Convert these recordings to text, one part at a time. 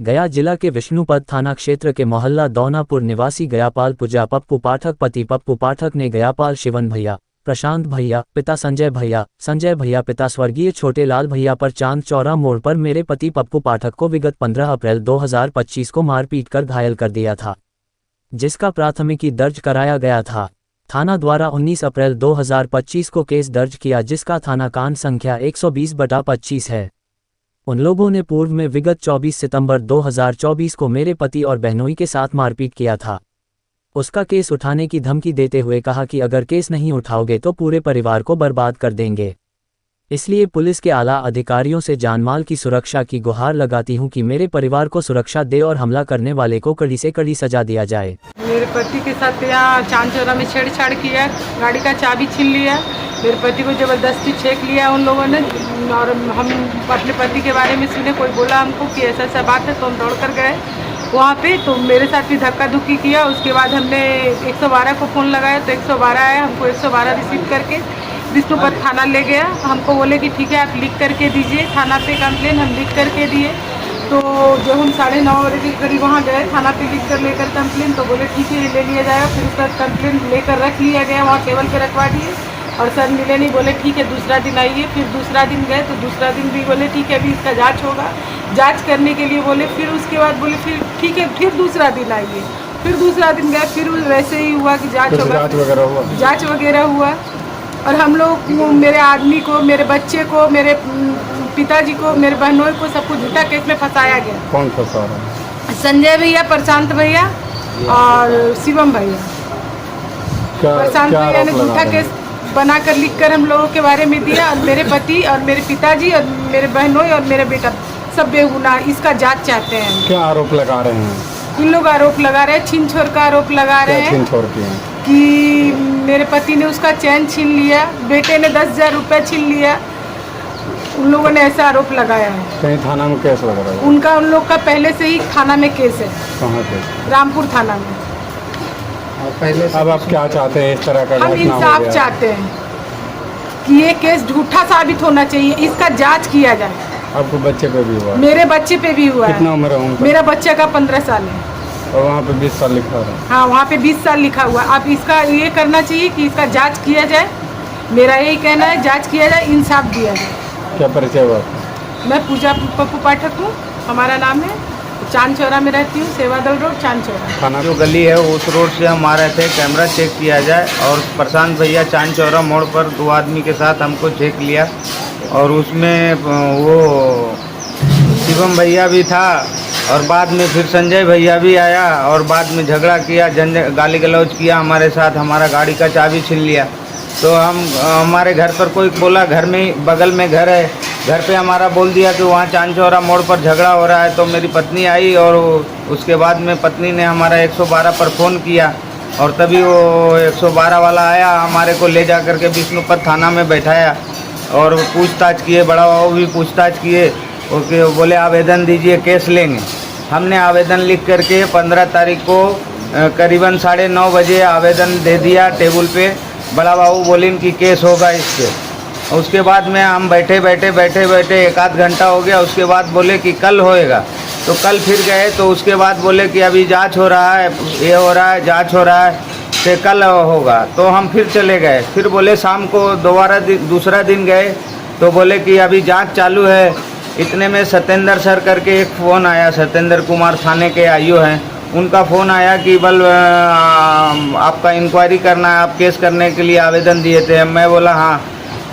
गया जिला के विष्णुपद थाना क्षेत्र के मोहल्ला दौनापुर निवासी गयापाल पूजा पप्पू पाठक पति पप्पू पाठक ने गयापाल शिवन भैया, प्रशांत भैया पिता संजय भैया पिता स्वर्गीय छोटे लाल भैया पर चांद चौरा मोड़ पर मेरे पति पप्पू पाठक को विगत 15 अप्रैल 2025 को मारपीट कर घायल कर दिया था, जिसका प्राथमिकी दर्ज कराया गया था। थाना द्वारा 19 अप्रैल 2025 को केस दर्ज किया, जिसका थाना कांड संख्या 120/25 है। उन लोगों ने पूर्व में विगत 24 सितंबर 2024 को मेरे पति और बहनोई के साथ मारपीट किया था। उसका केस उठाने की धमकी देते हुए कहा कि अगर केस नहीं उठाओगे तो पूरे परिवार को बर्बाद कर देंगे। इसलिए पुलिस के आला अधिकारियों से जानमाल की सुरक्षा की गुहार लगाती हूं कि मेरे परिवार को सुरक्षा दे और हमला करने वाले को कड़ी से कड़ी सजा दिया जाए। मेरे पति के साथ यहाँ चांद चौरा में छेड़छाड़ किया, गाड़ी का चाबी छीन लिया, मेरे पति को ज़बरदस्ती छेक लिया उन लोगों ने। और हम अपने पति के बारे में सुने, कोई बोला हमको कि ऐसा ऐसा बात है, तो हम दौड़ कर गए वहाँ पे। तो मेरे साथ भी धक्का धुक्की किया। उसके बाद हमने 112 को फ़ोन लगाया तो 112 आया। हमको 112 रिसीव करके विष्णुपद थाना ले गया। हमको बोले कि ठीक है आप लिख करके दीजिए थाना पे कंप्लेन। हम लिख करके दिए। तो जो हम 9:30 बजे के करीब वहाँ गए थाना पे लिख कर लेकर कंप्लेन, तो बोले ठीक है ले लिया जाएगा। फिर उसका कंप्लेन लेकर रख लिया गया, वहाँ टेबल पे रखवा दिए और सर मिले नहीं। बोले ठीक है दूसरा दिन आइए। फिर दूसरा दिन गए तो दूसरा दिन भी बोले ठीक है अभी इसका जांच होगा। जांच करने के लिए बोले, फिर उसके बाद बोले फिर ठीक है फिर दूसरा दिन आइए। फिर दूसरा दिन गए, फिर वैसे ही हुआ कि जांच होगा, जांच वगैरह हुआ। और हम लोग मेरे आदमी को, मेरे बच्चे को, मेरे पिताजी को, मेरे बहनों को सबको झूठा केस में फंसाया गया। कौन फंसा रहा है? संजय भैया, प्रशांत भैया और शिवम भैया। प्रशांत भैया ने झूठा केस बनाकर लिखकर हम लोगों के बारे में दिया और मेरे पति और मेरे पिताजी और मेरे बहनों और मेरा बेटा सब बेगुनाह। इसका जांच चाहते हैं। क्या आरोप लगा रहे हैं? इन लोग आरोप लगा रहे हैं, छीन छोड़ का आरोप लगा रहे हैं। छीन छोड़ किया कि मेरे पति ने उसका चैन छीन लिया, बेटे ने 10,000 रुपये छीन लिया। उन लोगों ने ऐसा आरोप लगाया है। कहीं थाना में केस वगैरह? उनका उन लोग का पहले से ही थाना में केस है। कहाँ पे? रामपुर थाना में। पहले अब आप क्या चाहते हैं? इस तरह का हम इंसाफ चाहते हैं कि ये केस झूठा साबित होना चाहिए, इसका जांच किया जाए। आपको बच्चे पे भी हुआ? मेरे बच्चे पे भी हुआ। कितना उम्र है उनका? मेरा बच्चा का 15 साल है। और वहाँ पे 20 साल लिखा है? हाँ वहाँ पे 20 साल लिखा हुआ। अब इसका ये करना चाहिए कि इसका जांच किया जाए। मेरा यही कहना है, जांच किया जाए, इंसाफ दिया जाए। क्या परिचय हुआ? मैं पूजा पप्पू पाठक हूँ, हमारा नाम है। चांद चौरा में रहती हूँ, सेवादल रोड, चांद चौरा। थाना जो गली है उस रोड से हम आ रहे थे, कैमरा चेक किया जाए। और प्रशांत भैया चांद चौरा मोड़ पर 2 आदमी के साथ हमको चेक लिया और उसमें वो शिवम भैया भी था और बाद में फिर संजय भैया भी आया और बाद में झगड़ा किया, गाली गलौज किया हमारे साथ, हमारा गाड़ी का चाबी छीन लिया। तो हमारे घर पर कोई बोला, घर में बगल में घर है, घर पे हमारा बोल दिया कि वहाँ चांद चौरा मोड़ पर झगड़ा हो रहा है। तो मेरी पत्नी आई और उसके बाद में पत्नी ने हमारा 112 पर फ़ोन किया और तभी वो 112 वाला आया, हमारे को ले जा कर के विष्णुपद थाना में बैठाया और पूछताछ किए, बड़ा बाबू भी पूछताछ किए। ओके बोले आवेदन दीजिए, केस लेंगे। हमने आवेदन लिख करके 15 तारीख को करीबन 9:30 बजे आवेदन दे दिया टेबल पे। बड़ा बाबू बोले कि केस होगा इस पे। उसके बाद में हम बैठे 1 आध घंटा हो गया। उसके बाद बोले कि कल होएगा। तो कल फिर गए तो उसके बाद बोले कि अभी जांच हो रहा है, ये हो रहा है, जांच हो रहा है, तो कल होगा। तो हम फिर चले गए। फिर बोले शाम को दोबारा दूसरा दिन गए तो बोले कि अभी जांच चालू है। इतने में सत्येंद्र सर करके एक फ़ोन आया, सत्येंद्र कुमार थाने के आईओ हैं, उनका फ़ोन आया कि बल आपका इंक्वायरी करना है, आप केस करने के लिए आवेदन दिए थे। मैं बोला हाँ।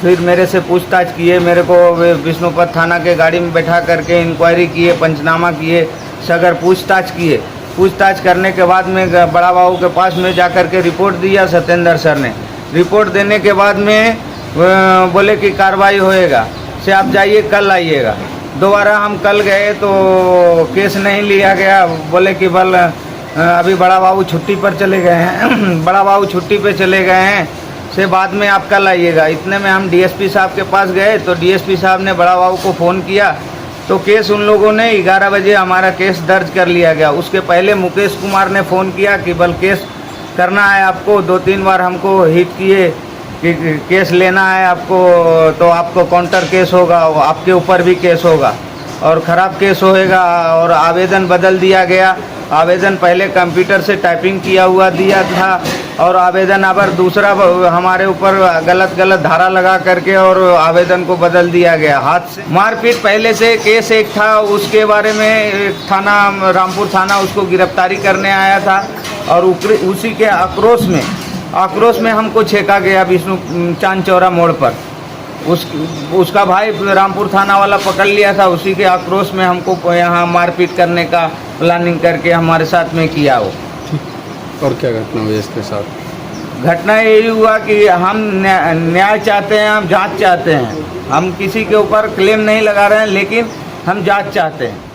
फिर मेरे से पूछताछ किए, मेरे को विष्णुपद थाना के गाड़ी में बैठा करके इंक्वायरी किए, पंचनामा किए, सगर पूछताछ किए। पूछताछ करने के बाद में बड़ा बाबू के पास में जा कर के रिपोर्ट दिया सत्येंद्र सर ने। रिपोर्ट देने के बाद में बोले कि कार्रवाई होएगा, से आप जाइए कल आइएगा। दोबारा हम कल गए तो केस नहीं लिया गया। बोले कि बल अभी बड़ा बाबू छुट्टी पर चले गए हैं बड़ा बाबू छुट्टी पे चले गए हैं, से बाद में आप कल आइएगा। इतने में हम डीएसपी साहब के पास गए तो डीएसपी साहब ने बड़ा बाबू को फ़ोन किया तो केस उन लोगों ने 11 बजे हमारा केस दर्ज कर लिया गया। उसके पहले मुकेश कुमार ने फ़ोन किया कि बल केस करना है आपको। 2-3 बार हमको हिट किए कि केस लेना है आपको, तो आपको काउंटर केस होगा, आपके ऊपर भी केस होगा। और ख़राब केस होएगा और आवेदन बदल दिया गया। आवेदन पहले कंप्यूटर से टाइपिंग किया हुआ दिया था और आवेदन अब दूसरा हमारे ऊपर गलत धारा लगा करके और आवेदन को बदल दिया गया हाथ से। मारपीट पहले से केस एक था, उसके बारे में थाना रामपुर थाना उसको गिरफ्तारी करने आया था और उसी के आक्रोश में हमको छेका गया विष्णु चांद चौरा मोड़ पर। उसका भाई रामपुर थाना वाला पकड़ लिया था, उसी के आक्रोश में हमको यहाँ मारपीट करने का प्लानिंग करके हमारे साथ में किया वो। और क्या घटना हुई इसके साथ? घटना यही हुआ कि हम न्याय चाहते हैं, हम जांच चाहते हैं। हम किसी के ऊपर क्लेम नहीं लगा रहे हैं, लेकिन हम जांच चाहते हैं।